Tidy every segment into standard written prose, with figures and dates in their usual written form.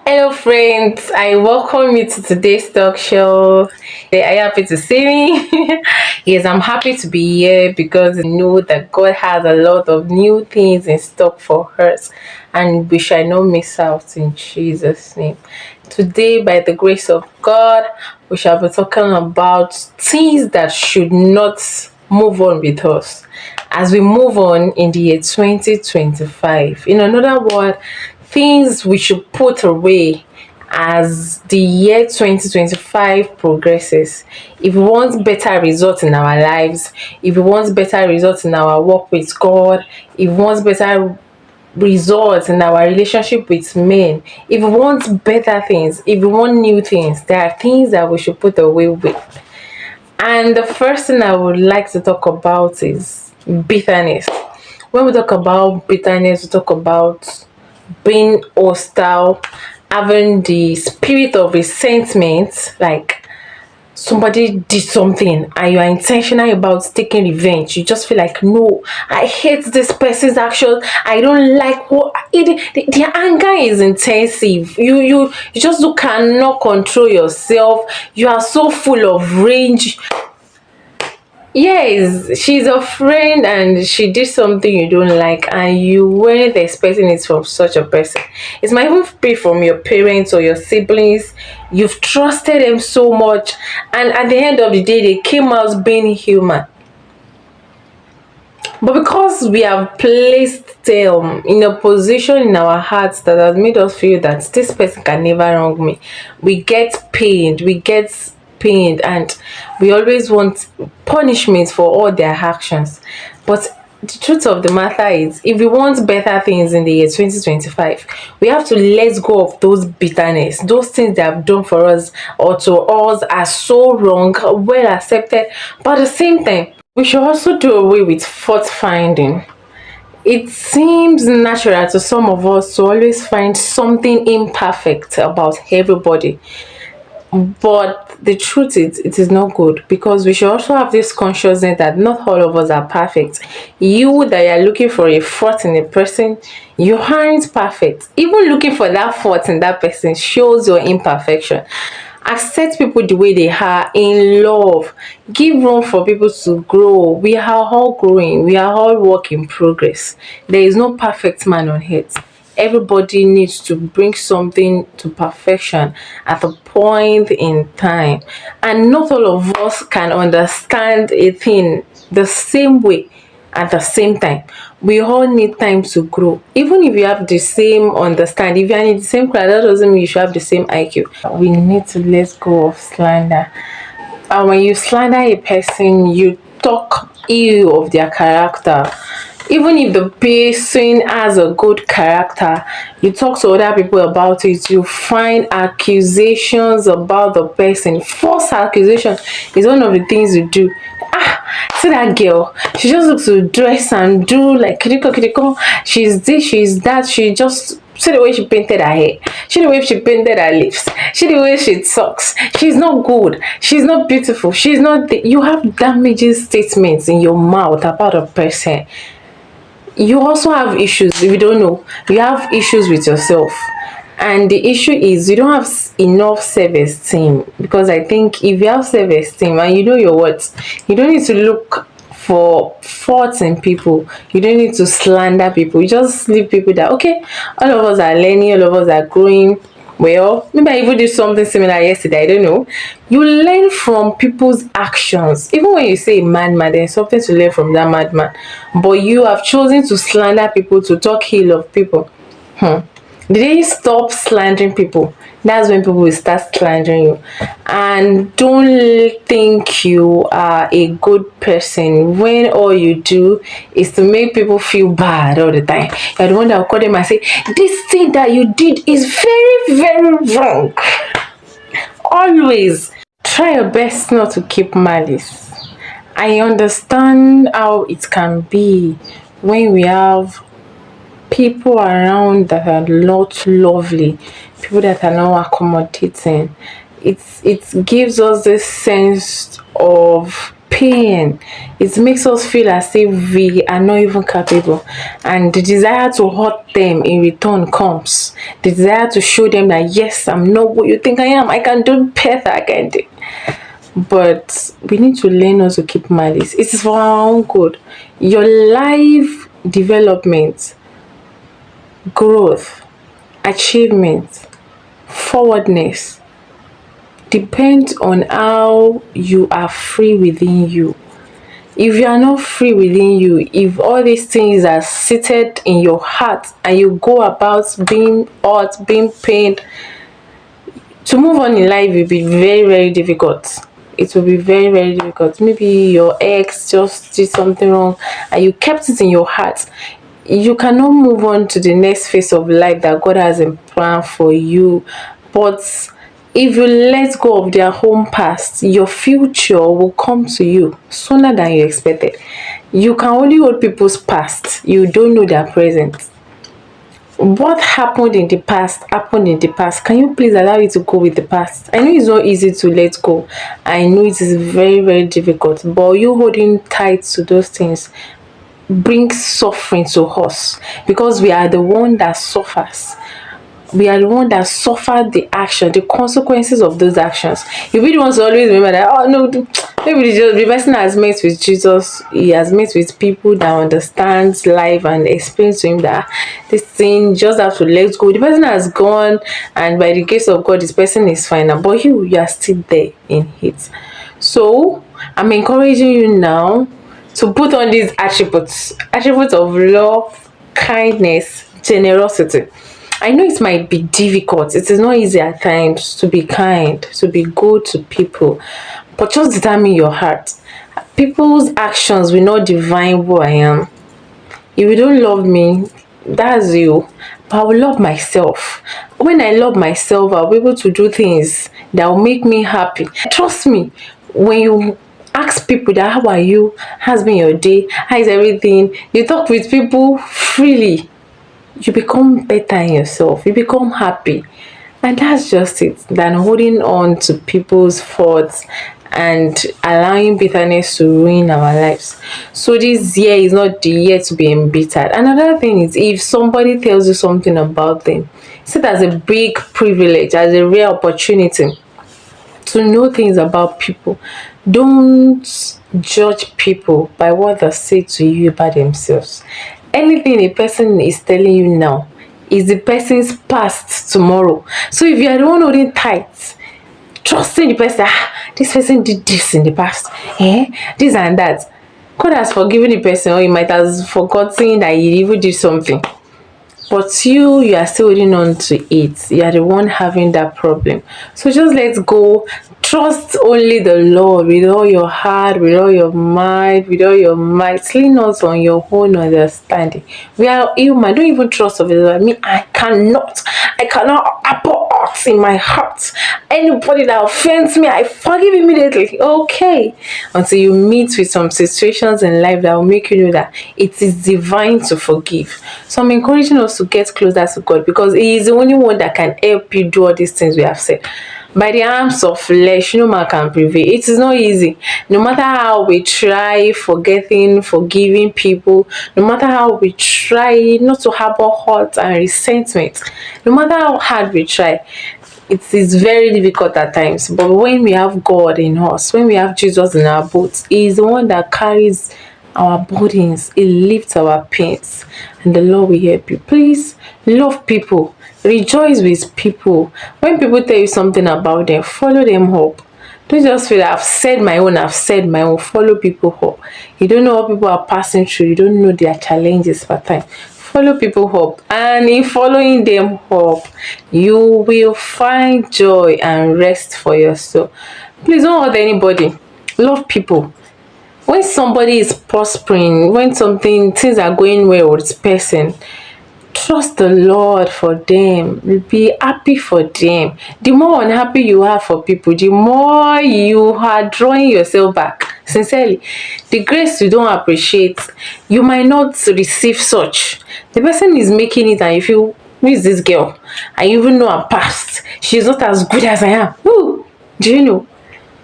Hello, friends. I welcome you to today's talk show. Are you happy to see me? Yes, I'm happy to be here because I know that God has a lot of new things in stock for us, and we shall not miss out in Jesus' name. Today, by the grace of God, we shall be talking about things that should not move on with us as we move on in the year 2025. In another word, things we should put away as the year 2025 progresses. If we want better results in our lives, if we want better results in our work with God, if we want better results in our relationship with men, if we want better things, if we want new things, there are things that we should put away with. And the first thing I would like to talk about is bitterness. When we talk about bitterness, we talk about being hostile, having the spirit of resentment, like somebody did something and you are intentional about taking revenge. You just feel like, no, I hate this person's action. I don't like what their anger is intensive. You just cannot control yourself. You are so full of rage. Yes, she's a friend and she did something you don't like and you weren't expecting it from such a person. It might even be from your parents or your siblings. You've trusted them so much, and at the end of the day, they came out being human. But because we have placed them in a position in our hearts that has made us feel that this person can never wrong me, we get pained, and we always want punishment for all their actions. But the truth of the matter is, if we want better things in the year 2025, we have to let go of those bitterness. Those things they have done for us or to us are so wrong, well accepted, but at the same time, we should also do away with fault finding. It seems natural to some of us to always find something imperfect about everybody. But the truth is, it is not good, because we should also have this consciousness that not all of us are perfect. You that are looking for a fault in a person, you aren't perfect. Even looking for that fault in that person shows your imperfection. Accept people the way they are in love. Give room for people to grow. We are all growing. We are all work in progress. There is no perfect man on earth. Everybody needs to bring something to perfection at a point in time, and not all of us can understand a thing the same way at the same time. We all need time to grow. Even if you have the same understanding, if you are in the same class, that doesn't mean you should have the same IQ. We need to let go of slander. And when you slander a person, you talk ill of their character. Even if the person has a good character, you talk to other people about it, you find accusations about the person. False accusation is one of the things you do. See that girl, she just looks to dress and do like kiriko kiriko. She's this, she's that. She just, see the way she painted her hair, see the way she painted her lips, see the way she talks. She's not good, she's not beautiful, she's not you have damaging statements in your mouth about a person. You also have issues. If you don't know, you have issues with yourself, and the issue is you don't have enough self-esteem. Because I think if you have self-esteem and you know your worth, you don't need to look for faults in people. You don't need to slander people. You just leave people that, okay, all of us are learning, all of us are growing. Well, maybe I even did something similar yesterday. I don't know. You learn from people's actions. Even when you say madman, there's something to learn from that madman. But you have chosen to slander people, to talk ill of people. The day you stop slandering people, that's when people will start slandering you. And don't think you are a good person when all you do is to make people feel bad all the time. You're the one that will call them and say, this thing that you did is very, very wrong. Always try your best not to keep malice. I understand how it can be when we have people around that are not lovely, people that are not accommodating. It gives us this sense of pain. It makes us feel as if we are not even capable, and the desire to hurt them in return comes. The desire to show them that yes, I'm not what you think I am. I can do better. I can do. But we need to learn not to keep malice. It is for our own good. Your life development, growth, achievement, forwardness depends on how you are free within you. If you are not free within you, if all these things are seated in your heart and you go about being hurt, being pained, to move on in life will be very, very difficult. It will be very, very difficult. Maybe your ex just did something wrong and you kept it in your heart. You cannot move on to the next phase of life that God has in plan for you. But if you let go of their home past, your future will come to you sooner than you expected. You can only hold people's past, you don't know their present. What happened in the past happened in the past. Can you please allow it to go with the past? I know it's not easy to let go. I know it is very, very difficult. But you holding tight to those things brings suffering to us, because we are the one that suffers. We are the one that suffered the action, the consequences of those actions. You really want to always remember that, oh no, maybe the person has met with Jesus, he has met with people that understands life and explains to him that this thing just have to let go. The person has gone, and by the grace of God, this person is fine now, but you are still there in it. So I'm encouraging you now to put on these attributes of love, kindness, generosity. I know it might be difficult. It is not easy at times to be kind, to be good to people, but just determine your heart. People's actions will not define who I am. If you don't love me, that's you. But I will love myself. When I love myself, I'll be able to do things that will make me happy. Trust me, when you ask people that how are you, how's been your day, how is everything, you talk with people freely, you become better in yourself, you become happy. And that's just it, than holding on to people's faults and allowing bitterness to ruin our lives. So this year is not the year to be embittered. Another thing is, if somebody tells you something about them, see it as a big privilege, as a rare opportunity to know things about people. Don't judge people by what they say to you about themselves. Anything a person is telling you now is the person's past tomorrow. So if you are the one holding tight, trusting the person, this person did this in the past, this and that. God has forgiven the person, or he might have forgotten that he even did something. But you are still holding on to it. You are the one having that problem. So just let go. Trust only the Lord with all your heart, with all your mind, with all your might. Lean not on your own understanding. We are human. Don't even trust of it. I mean, I cannot abhor us in my heart. Anybody that offends me, I forgive immediately. Okay. Until you meet with some situations in life that will make you know that it is divine to forgive. So I'm encouraging us to get closer to God, because He is the only one that can help you do all these things we have said. By the arms of flesh, no man can prevail. It is not easy. No matter how we try forgiving people, no matter how we try not to harbor hurt and resentment, no matter how hard we try, it is very difficult at times. But when we have God in us, when we have Jesus in our boat, He is the one that carries our burdens, He lifts our pains, and the Lord will help you. Please love people, rejoice with people. When people tell you something about them, follow them up. Don't just feel I've said my own, follow people up. You don't know what people are passing through, you don't know their challenges for time. Follow people up, and in following them up, you will find joy and rest for your soul. Please don't hurt anybody. Love people. When somebody is prospering, when things are going well with this person, trust the Lord for them. Be happy for them. The more unhappy you are for people, the more you are drawing yourself back. Sincerely, the grace you don't appreciate, you might not receive such. The person is making it, and you feel, who is this girl? I even know her past. She's not as good as I am. Who? Do you know?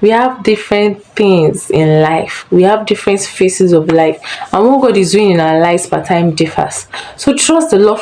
We have different things in life. We have different phases of life. And what God is doing in our lives per time differs. So trust the Lord